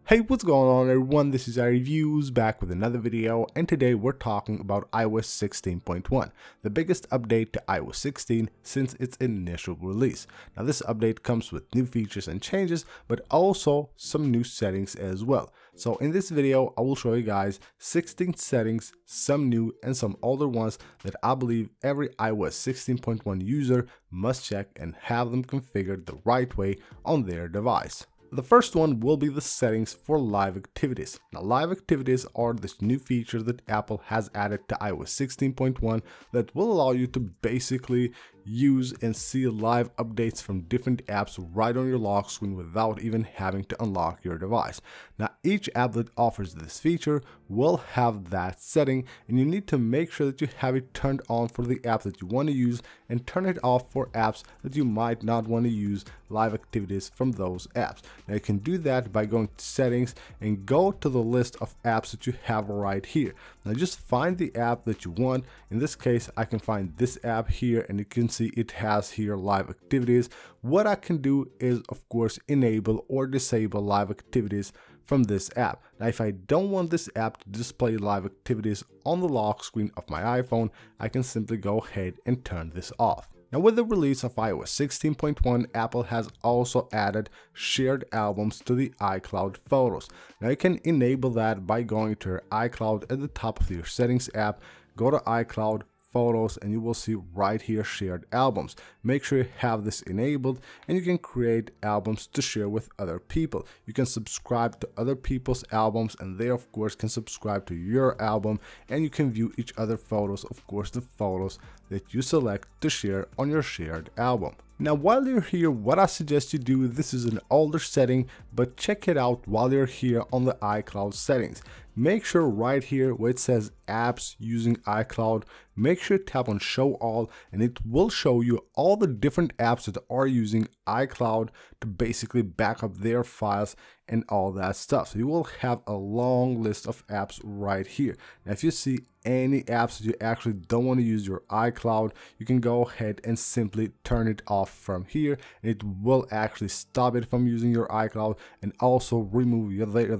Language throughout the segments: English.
Hey, what's going on everyone, this is iReviews back with another video, and today we're talking about iOS 16.1, the biggest update to iOS 16 since its initial release. Now this update comes with new features and changes, but also some new settings as well. So in this video, I will show you guys 16 settings, some new and some older ones that I believe every iOS 16.1 user must check and have them configured the right way on their device. The first one will be the settings for live activities. Now, live activities are this new feature that Apple has added to iOS 16.1 that will allow you to basically use and see live updates from different apps right on your lock screen without even having to unlock your device. Now, each app that offers this feature will have that setting, and you need to make sure that you have it turned on for the app that you want to use and turn it off for apps that you might not want to use live activities from those apps. Now, you can do that by going to settings and go to the list of apps that you have right here. Now, just find the app that you want. In this case, I can find this app here, and you can see it has here live activities. What I can do is, of course, enable or disable live activities from this app. Now, if I don't want this app to display live activities on the lock screen of my iPhone, I can simply go ahead and turn this off. Now, with the release of iOS 16.1, Apple has also added shared albums to the iCloud Photos. Now, you can enable that by going to your iCloud at the top of your settings app, go to iCloud Photos, and you will see right here shared albums. Make sure you have this enabled, and you can create albums to share with other people. You can subscribe to other people's albums, and they of course can subscribe to your album, and you can view each other photos, of course the photos that you select to share on your shared album. Now, while you're here, what I suggest you do, this is an older setting, but check it out while you're here on the iCloud settings. Make sure right here where it says apps using iCloud, make sure to tap on show all, and it will show you all the different apps that are using iCloud to basically back up their files and all that stuff. So you will have a long list of apps right here. Now, if you see any apps that you actually don't want to use your iCloud, you can go ahead and simply turn it off from here, and it will actually stop it from using your iCloud and also remove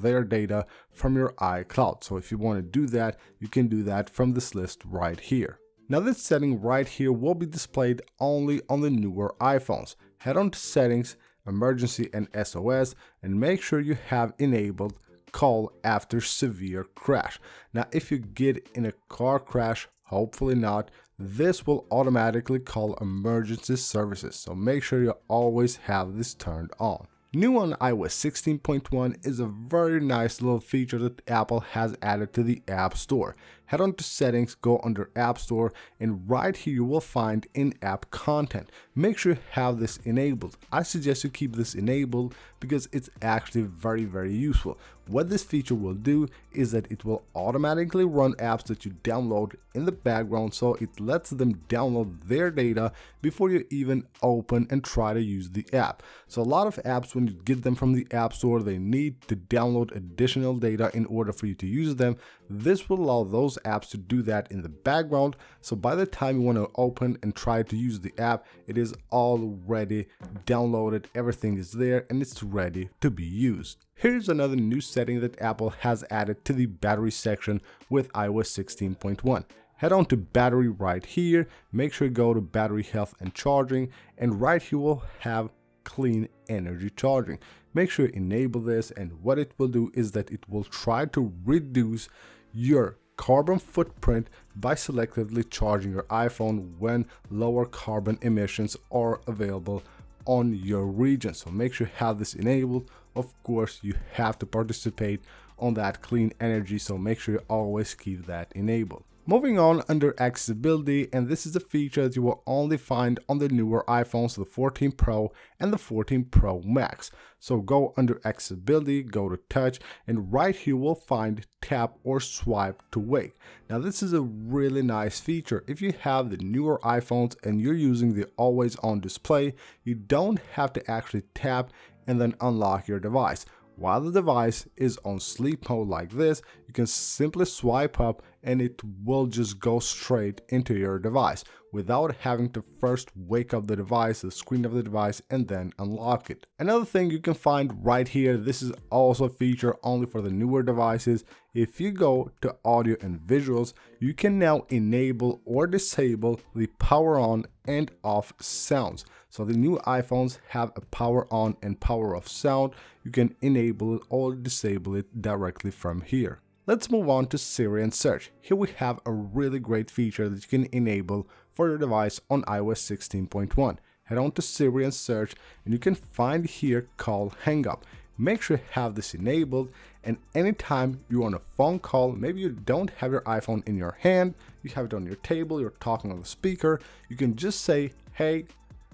their data from your iCloud. So if you want to do that, you can do that from this list right here. Now, this setting right here will be displayed only on the newer iPhones. Head on to settings, emergency and SOS, and make sure you have enabled call after severe crash. Now, if you get in a car crash, hopefully not, this will automatically call emergency services. So make sure you always have this turned on. New on iOS 16.1 is a very nice little feature that Apple has added to the App Store. Head on to settings, go under App Store, and right here you will find in-app content. Make sure you have this enabled. I suggest you keep this enabled because it's actually very useful. What this feature will do is that it will automatically run apps that you download in the background, so it lets them download their data before you even open and try to use the app. So a lot of apps, when you get them from the App Store, they need to download additional data in order for you to use them. This will allow those apps to do that in the background, so by the time you want to open and try to use the app, it is already downloaded, everything is there, and it's ready to be used. Here's another new setting that Apple has added to the battery section with iOS 16.1. Head on to battery right here, make sure you go to battery health and charging, and right here we'll have clean energy charging. Make sure you enable this, and what it will do is that it will try to reduce your carbon footprint by selectively charging your iPhone when lower carbon emissions are available on your region. So make sure you have this enabled. Of course, you have to participate on that clean energy, so make sure you always keep that enabled. Moving on under accessibility, and this is a feature that you will only find on the newer iPhones, the 14 Pro and the 14 Pro Max. So go under accessibility, go to touch, and right here we'll find tap or swipe to wake. Now, this is a really nice feature. If you have the newer iPhones and you're using the always on display, you don't have to actually tap and then unlock your device. While the device is on sleep mode like this, you can simply swipe up and it will just go straight into your device. without having to first wake up the device, the screen of the device, and then unlock it. Another thing you can find right here, this is also a feature only for the newer devices. If you go to audio and visuals, you can now enable or disable the power on and off sounds. So the new iPhones have a power on and power off sound. You can enable it or disable it directly from here. Let's move on to Siri and search. Here we have a really great feature that you can enable for your device on iOS 16.1. Head on to Siri and search, and you can find here call hang up. Make sure you have this enabled, and anytime you're on a phone call, maybe you don't have your iPhone in your hand, you have it on your table, you're talking on the speaker, you can just say, hey,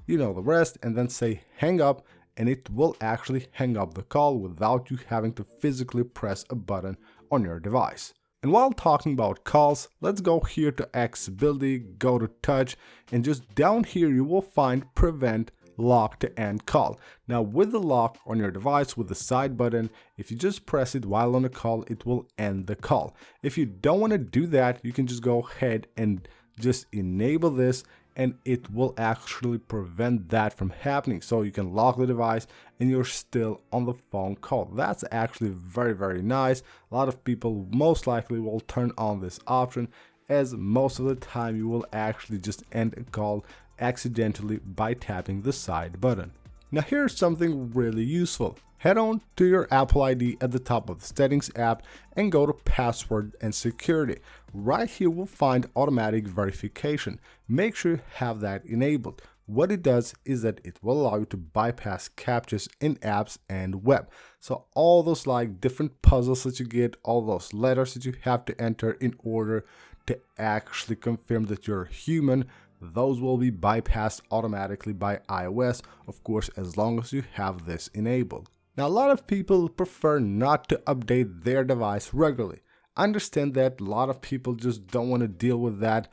you know the rest, and then say hang up, and it will actually hang up the call without you having to physically press a button on your device. And while talking about calls, let's go here to accessibility, go to touch, and just down here you will find prevent lock to end call. Now with the lock on your device with the side button, if you just press it while on a call, it will end the call. If you don't want to do that, you can just go ahead and just enable this, and it will actually prevent that from happening. So you can lock the device and you're still on the phone call. That's actually very nice. A lot of people most likely will turn on this option, as most of the time you will actually just end a call accidentally by tapping the side button. Now here's something really useful. Head on to your Apple ID at the top of the settings app and go to password and security. Right here we'll find automatic verification. Make sure you have that enabled. What it does is that it will allow you to bypass captchas in apps and web. So all those like different puzzles that you get, all those letters that you have to enter in order to actually confirm that you're human, those will be bypassed automatically by iOS, of course, as long as you have this enabled. Now, a lot of people prefer not to update their device regularly. I understand that a lot of people just don't want to deal with that.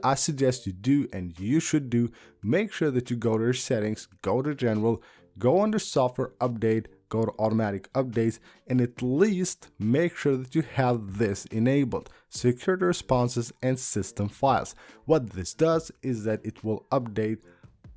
I suggest you do, and you should do, make sure that you go to your settings, go to general, go under software update, go to automatic updates, and at least make sure that you have this enabled, security responses and system files. What this does is that it will update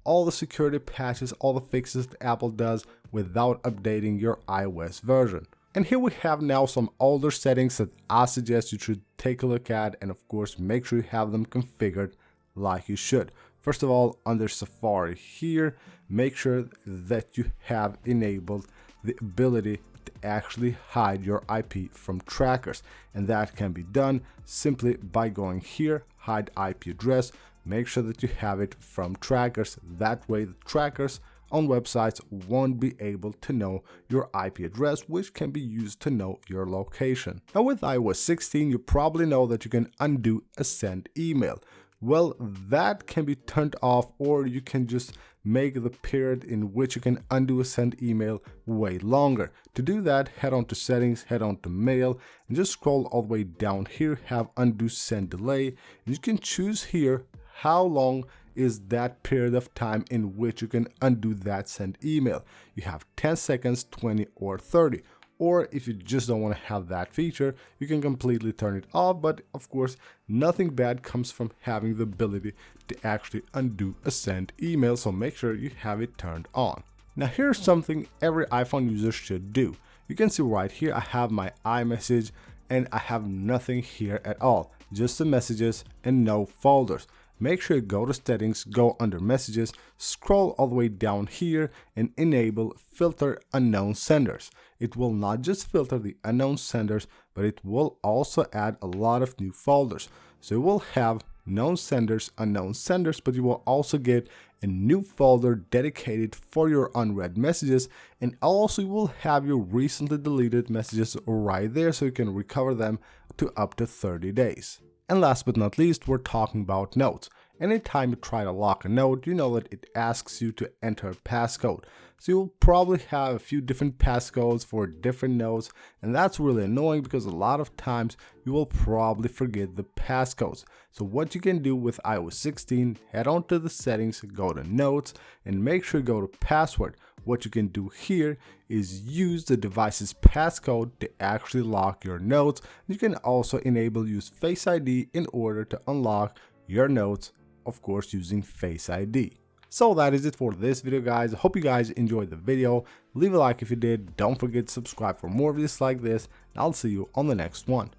all the security patches, all the fixes that Apple does without updating your iOS version. And here we have now some older settings that I suggest you should take a look at, and of course make sure you have them configured like you should. First of all, under Safari here, make sure that you have enabled the ability to actually hide your IP from trackers, and that can be done simply by going here, hide IP address. Make sure that you have it from trackers. That way the trackers on websites won't be able to know your IP address, which can be used to know your location. Now with iOS 16, you probably know that you can undo a sent email. Well, that can be turned off, or you can just make the period in which you can undo a sent email way longer. To do that, head on to settings, head on to mail, and just scroll all the way down here, have undo send delay, and you can choose here how long is that period of time in which you can undo that sent email. You have 10 seconds, 20, or 30. Or if you just don't want to have that feature, you can completely turn it off, but of course, nothing bad comes from having the ability to actually undo a sent email, so make sure you have it turned on. Now here's something every iPhone user should do. You can see right here, I have my iMessage, and I have nothing here at all, just the messages and no folders. Make sure you go to settings, go under messages, scroll all the way down here and enable filter unknown senders. It will not just filter the unknown senders, but it will also add a lot of new folders. So you will have known senders, unknown senders, but you will also get a new folder dedicated for your unread messages, and also you will have your recently deleted messages right there so you can recover them to up to 30 days. And last but not least, we're talking about notes. Anytime you try to lock a note, you know that it asks you to enter a passcode. So you'll probably have a few different passcodes for different notes, and that's really annoying because a lot of times you will probably forget the passcodes. So what you can do with iOS 16, head on to the settings, go to notes, and make sure you go to password. What you can do here is use the device's passcode to actually lock your notes. You can also enable use Face ID in order to unlock your notes of course using Face ID. So that is it for this video, guys. I hope you guys enjoyed the video. Leave a like if you did. Don't forget to subscribe for more videos like this, and I'll see you on the next one.